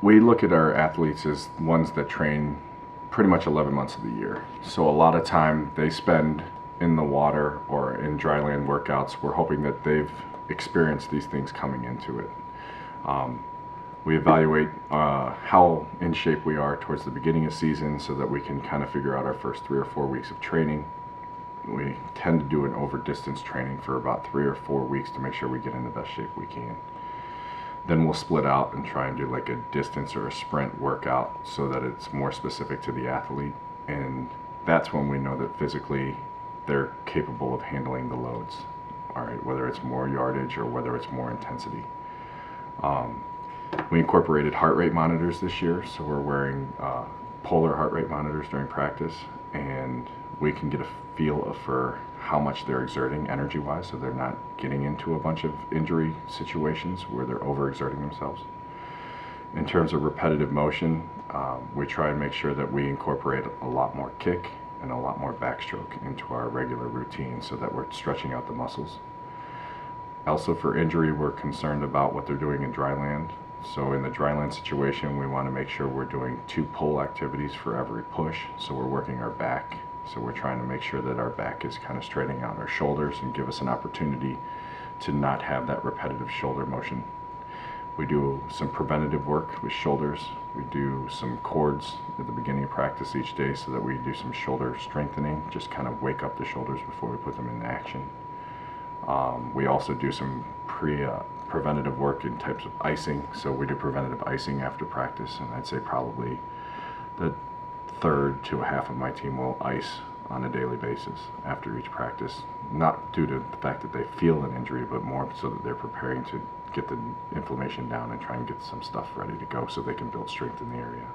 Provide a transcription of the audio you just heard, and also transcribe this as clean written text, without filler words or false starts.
We look at our athletes as ones that train pretty much 11 months of the year. So a lot of time they spend in the water or in dryland workouts. We're hoping that they've experienced these things coming into it. We evaluate how in shape we are towards the beginning of season so that we can kind of figure out our first 3 or 4 weeks of training. We tend to do an over distance training for about 3 or 4 weeks to make sure we get in the best shape we can. Then we'll split out and try and do like a distance or a sprint workout so that it's more specific to the athlete. And that's when we know that physically they're capable of handling the loads. All right, whether it's more yardage or whether it's more intensity. We incorporated heart rate monitors this year, so we're wearing polar heart rate monitors during practice, and we can get a feel for how much they're exerting energy-wise, so they're not getting into a bunch of injury situations where they're overexerting themselves. In terms of repetitive motion, we try and make sure that we incorporate a lot more kick and a lot more backstroke into our regular routine so that we're stretching out the muscles. Also for injury, we're concerned about what they're doing in dry land. So in the dryland situation, we want to make sure we're doing 2 pull activities for every push. So we're working our back. So we're trying to make sure that our back is kind of straightening out our shoulders and give us an opportunity to not have that repetitive shoulder motion. We do some preventative work with shoulders. We do some cords at the beginning of practice each day so that we do some shoulder strengthening, just kind of wake up the shoulders before we put them into action. We also do some preventative work in types of icing. So we do preventative icing after practice, and I'd say probably the third to a half of my team will ice on a daily basis after each practice, not due to the fact that they feel an injury, but more so that they're preparing to get the inflammation down and try and get some stuff ready to go so they can build strength in the area.